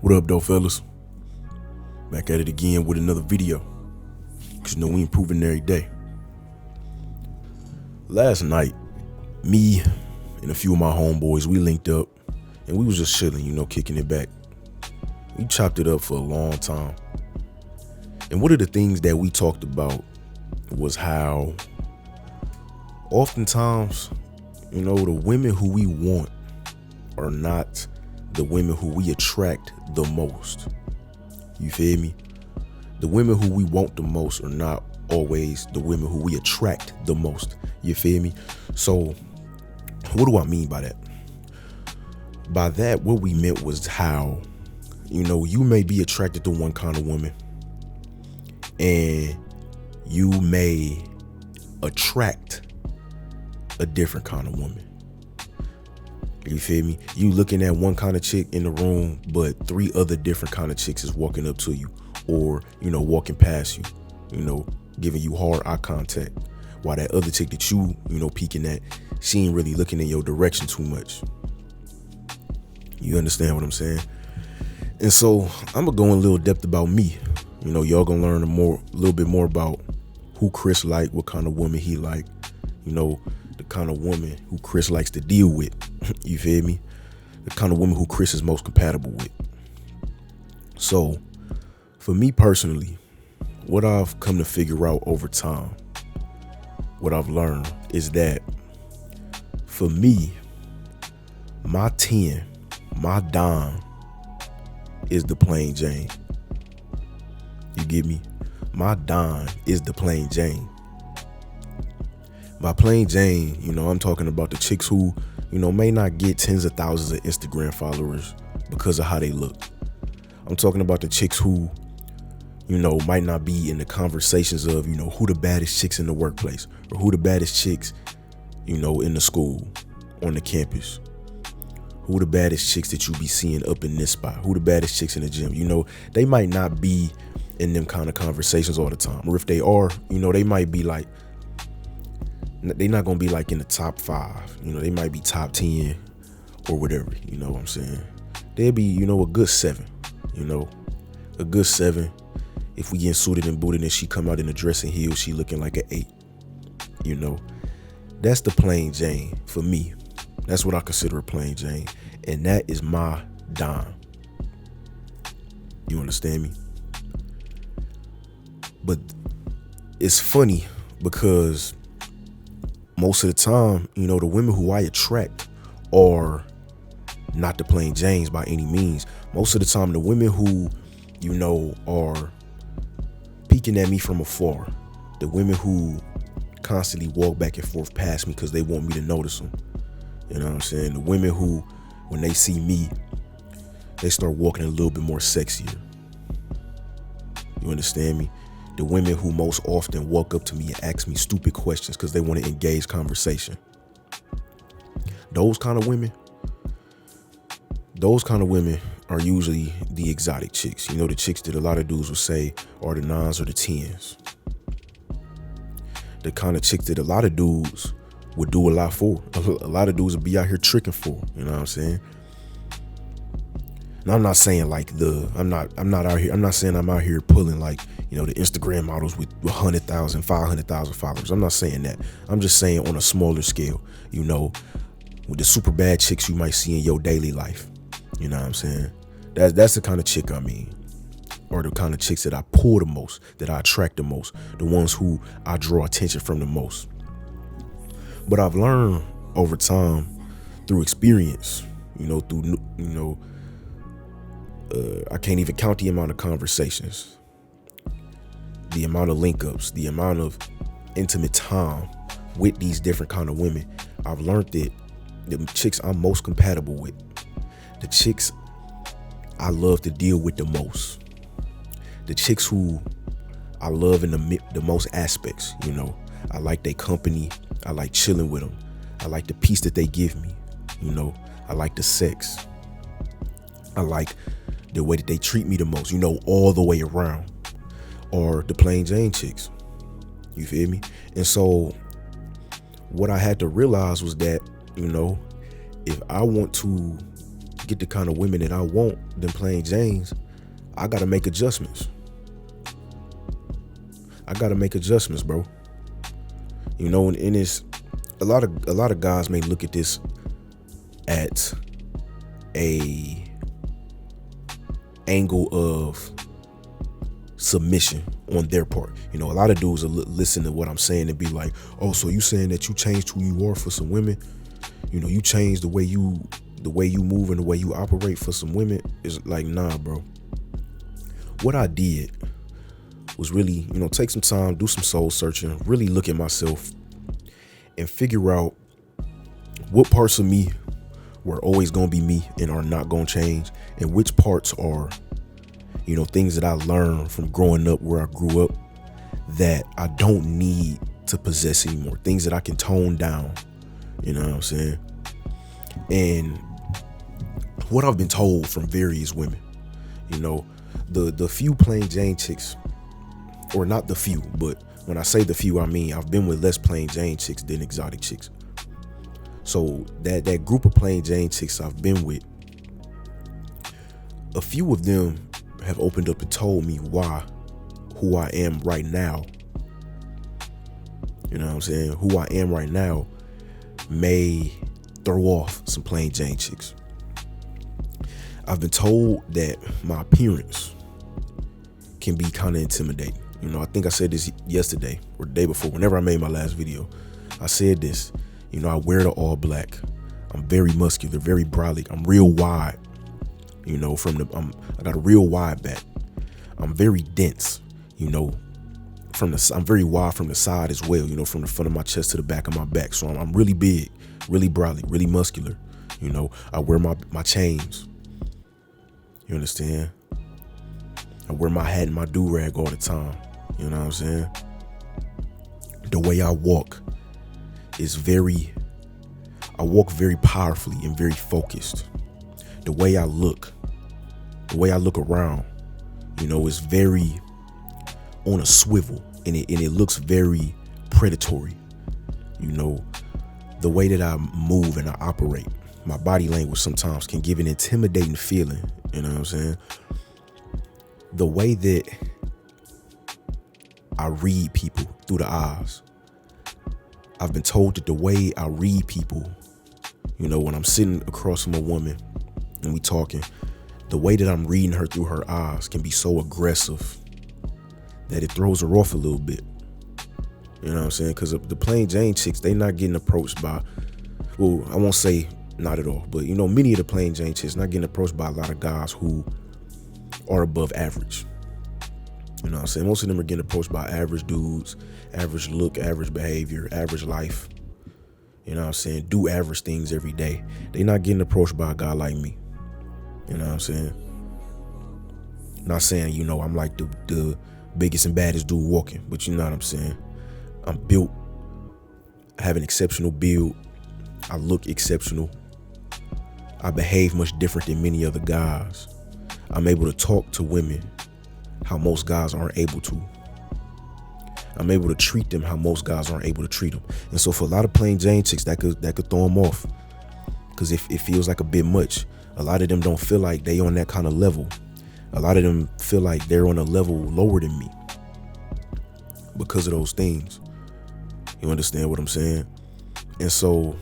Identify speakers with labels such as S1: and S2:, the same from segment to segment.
S1: What up, though, fellas? Back at it again with another video. Cause we improving every day. Last night, me and a few of my homeboys, we linked up and we was just chilling, kicking it back. We chopped it up for a long time. And one of the things that we talked about was how oftentimes, the women who we want are not the women who we attract the most. You feel me? The women who we want the most are not always the women who we attract the most. You feel me? So what do I mean by that? By that, what we meant was how, you may be attracted to one kind of woman and you may attract a different kind of woman. You feel me? You looking at one kind of chick in the room, but 3 other different kind of chicks is walking up to you or, walking past you, giving you hard eye contact. While that other chick that you, peeking at, she ain't really looking in your direction too much. You understand what I'm saying? And so I'm gonna go in a little depth about me. Y'all gonna learn a little bit more about who Chris like, what kind of woman he like, the kind of woman who Chris likes to deal with. You feel me? The kind of woman who Chris is most compatible with. So for me personally, what I've come to figure out over time, what I've learned is that for me, my 10, my dime is the plain Jane. You get me? My dime is the plain Jane. By plain Jane, I'm talking about the chicks who, may not get tens of thousands of Instagram followers because of how they look. I'm talking about the chicks who, might not be in the conversations of, who the baddest chicks in the workplace or who the baddest chicks, in the school, on the campus. Who the baddest chicks that you be seeing up in this spot? Who the baddest chicks in the gym? They might not be in them kind of conversations all the time. Or if they are, they might be like, they're not going to be like in the top 5. They might be top 10 or whatever. You know what I'm saying? They'll be, a good 7. A good 7. If we get suited and booted and she come out in a dressing heel, she looking like an 8. That's the plain Jane for me. That's what I consider a plain Jane. And that is my dime. You understand me? But it's funny because most of the time, the women who I attract are not the plain Janes by any means. Most of the time, the women who, are peeking at me from afar, the women who constantly walk back and forth past me because they want me to notice them. You know what I'm saying? The women who, when they see me, they start walking a little bit more sexier. You understand me? The women who most often walk up to me and ask me stupid questions because they want to engage conversation. Those kind of women are usually the exotic chicks. The chicks that a lot of dudes would say are the 9s or the 10s. The kind of chicks that a lot of dudes would do a lot for. A lot of dudes would be out here tricking for. You know what I'm saying? And I'm not saying like I'm not saying I'm out here pulling like, the Instagram models with 100,000, 500,000 followers. I'm not saying that. I'm just saying on a smaller scale, with the super bad chicks you might see in your daily life. You know what I'm saying? That's the kind of chick I mean. Or the kind of chicks that I pull the most, that I attract the most, the ones who I draw attention from the most. But I've learned over time through experience, I can't even count the amount of conversations, the amount of link-ups, the amount of intimate time with these different kind of women. I've learned that the chicks I'm most compatible with, the chicks I love to deal with the most, the chicks who I love in the most aspects. I like their company. I like chilling with them. I like the peace that they give me. I like the sex. I like the way that they treat me the most, all the way around. Or the plain Jane chicks. You feel me? And so what I had to realize was that, if I want to get the kind of women that I want, them plain Janes, I gotta make adjustments. Bro. You know, and it's a lot of guys may look at this at a angle of submission on their part. You know, a lot of dudes will listen to what I'm saying and be like, oh, so you saying that you changed who you are for some women? You know, you changed the way you move and the way you operate for some women? Is like, nah, bro. What I did was really, you know, take some time, do some soul searching, really look at myself and figure out what parts of me were always going to be me and are not going to change, and which parts are, you know, things that I learned from growing up where I grew up that I don't need to possess anymore, things that I can tone down, you know what I'm saying? And what I've been told from various women, you know, the few plain Jane chicks, or not the few, but when I say the few, I mean I've been with less plain Jane chicks than exotic chicks. So that group of plain Jane chicks I've been with, a few of them have opened up and told me who I am right now. You know what I'm saying? Who I am right now may throw off some plain Jane chicks. I've been told that my appearance can be kind of intimidating. You know, I think I said this yesterday or the day before, whenever I made my last video. I said this, you know, I wear the all black. I'm very muscular, very brolic. I'm real wide, you know, I got a real wide back. I'm very dense, you know, I'm very wide from the side as well, you know, from the front of my chest to the back of my back. So I'm really big, really brolic, really muscular. You know, I wear my chains. You understand? I wear my hat and my do-rag all the time. You know what I'm saying? The way I walk is I walk very powerfully and very focused. The way I look around, you know, is very on a swivel, and it looks very predatory. You know, the way that I move and I operate, my body language sometimes can give an intimidating feeling. You know what I'm saying? The way that I read people through the eyes. I've been told that the way I read people, you know, when I'm sitting across from a woman and we talking, the way that I'm reading her through her eyes can be so aggressive that it throws her off a little bit. You know what I'm saying? Because the plain Jane chicks, they not getting approached by, well, I won't say not at all, but, you know, many of the plain Jane chicks not getting approached by a lot of guys who are above average. You know what I'm saying? Most of them are getting approached by average dudes, average look, average behavior, average life. You know what I'm saying? Do average things every day. They not getting approached by a guy like me. You know what I'm saying? Not saying, you know, I'm like the biggest and baddest dude walking, but you know what I'm saying? I'm built, I have an exceptional build. I look exceptional. I behave much different than many other guys. I'm able to talk to women how most guys aren't able to. I'm able to treat them how most guys aren't able to treat them. And so for a lot of plain Jane chicks, that could throw them off, because it feels like a bit much. A lot of them don't feel like they on that kind of level. A lot of them feel like they're on a level lower than me because of those things. You understand what I'm saying? And so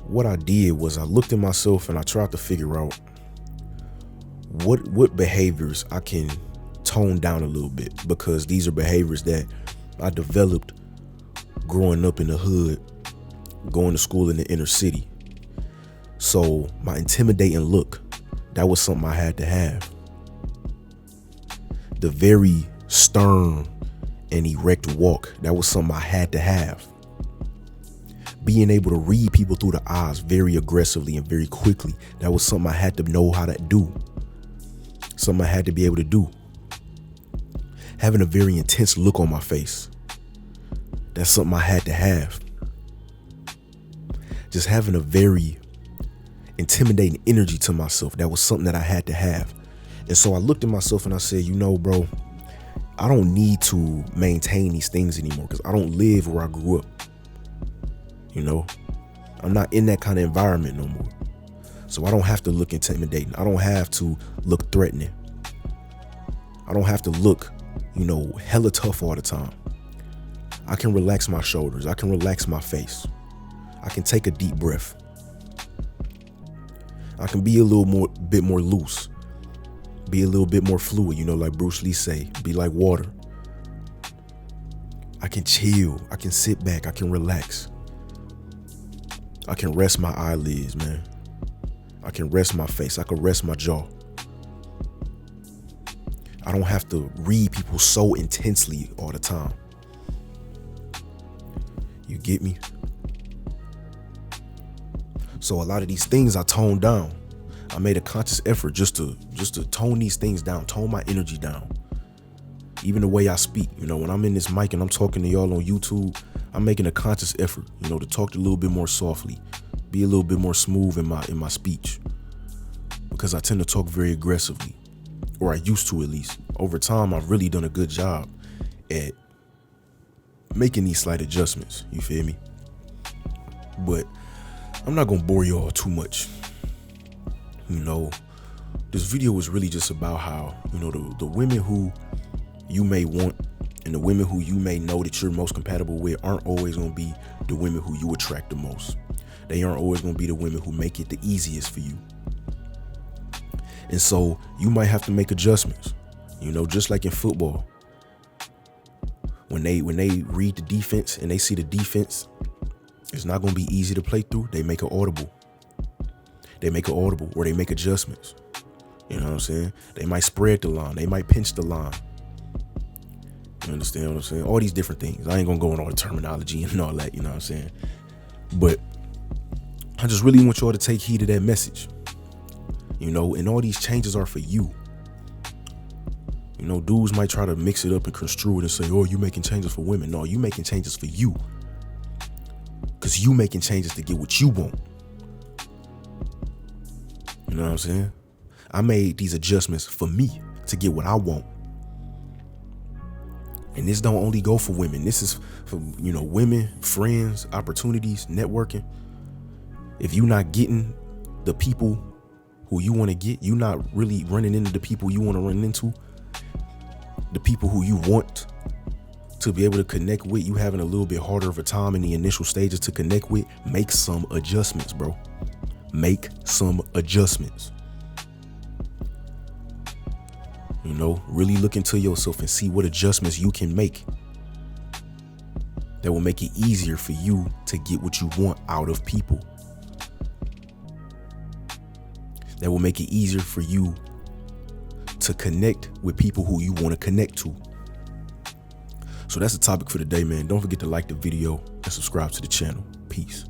S1: what I did was I looked at myself and I tried to figure out what behaviors I can tone down a little bit, because these are behaviors that I developed growing up in the hood, going to school in the inner city. So my intimidating look, that was something I had to have. The very stern and erect walk, that was something I had to have. Being able to read people through the eyes very aggressively and very quickly, that was something I had to know how to do. Something I had to be able to do. Having a very intense look on my face, that's something I had to have. Just having a very intimidating energy to myself, that was something that I had to have. And so I looked at myself and I said, you know, bro, I don't need to maintain these things anymore, because I don't live where I grew up. You know, I'm not in that kind of environment no more. So I don't have to look intimidating. I don't have to look threatening. I don't have to look, hella tough all the time. I can relax my shoulders. I can relax my face. I can take a deep breath. I can be a bit more loose. Be a little bit more fluid, like Bruce Lee say, be like water. I can chill. I can sit back. I can relax. I can rest my eyelids, man. I can rest my face. I can rest my jaw. I don't have to read people so intensely all the time. You get me? So a lot of these things I toned down. I made a conscious effort just to tone these things down, tone my energy down. Even the way I speak, when I'm in this mic and I'm talking to y'all on YouTube, I'm making a conscious effort, to talk a little bit more softly, be a little bit more smooth in my speech, because I tend to talk very aggressively, or I used to at least. Over time, I've really done a good job at making these slight adjustments. You feel me? But I'm not gonna bore y'all too much. This video was really just about how, the women who you may want and the women who you may know that you're most compatible with aren't always going to be the women who you attract the most. They aren't always going to be the women who make it the easiest for you. And so you might have to make adjustments, just like in football. When they read the defense and they see the defense, it's not going to be easy to play through. They make an audible. Or they make adjustments. You know what I'm saying? They might spread the line. They might pinch the line. You understand what I'm saying? All these different things. I ain't gonna go on all the terminology and all that, you know what I'm saying? But I just really want y'all to take heed of that message. And all these changes are for you. Dudes might try to mix it up and construe it and say, oh, you making changes for women. No, you making changes for you. Because you making changes to get what you want. You know what I'm saying? I made these adjustments for me to get what I want. And this don't only go for women. This is for, women, friends, opportunities, networking. If you're not getting the people who you want to get, you're not really running into the people you want to run into, the people who you want to be able to connect with, you having a little bit harder of a time in the initial stages to connect with, make some adjustments, bro. Make some adjustments. Really look into yourself and see what adjustments you can make that will make it easier for you to get what you want out of people. That will make it easier for you to connect with people who you want to connect to. So that's the topic for today, man. Don't forget to like the video and subscribe to the channel. Peace.